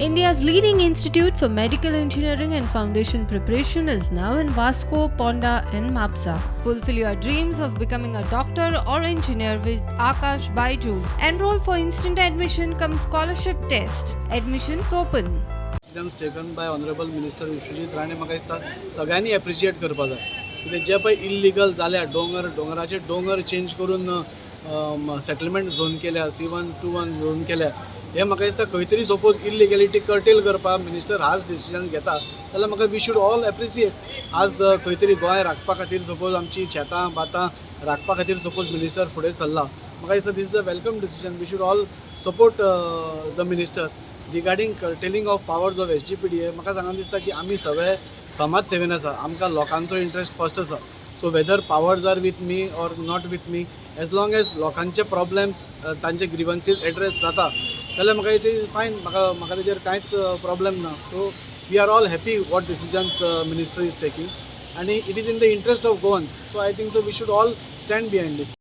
India's leading institute for medical engineering and foundation preparation is now in Vasco, Ponda and Mapsa. Fulfill your dreams of becoming a doctor or engineer with Akash Byju's. Enroll for instant admission cum scholarship test. Admissions open. Decisions taken by Honorable Minister Vishwajit Rane म्हाका दिसता सगळ्यांनी appreciate करपा जाय. कित्याक जे पळय illegal जाल्या दोंगराचे डोंगर चेंज करून सेटलमेंट झोन केल्या C1 2-1 झोन केल्या हे म्हाका दिसता खंय तरी सपोज इल्लीगॅलिटी कर्टेल करपाक मिनिस्टर हाच डिसिजन घेता जाल्यार म्हाका वी शूड ऑल एप्रिशिएट. आज खंय तरी गोंय राखपा खातीर सपोज आमची शेतां बातां राखपा खातीर सपोज मिनिस्टर फुडें सरला म्हाका दिसता this is a welcome decision. We should all support the minister regarding curtailing of powers of SGPDA. म्हाका सांगून दिसता की आमी सगळे समाज सेवेन आसा, आमकां लोकांचो इंट्रस्ट फर्स्ट आसा. So whether powers are with me or not with me as long as लोकांचे प्रॉब्लेम्स तांचे ग्रीवन्सीस एड्रेस जाता जाल्यार म्हाका इट इज फायन. म्हाका तेजेर कांयच प्रॉब्लेम ना. So we are all happy what decisions minister is taking आनी it is in the interest of Goans. So I think so we should all stand behind it.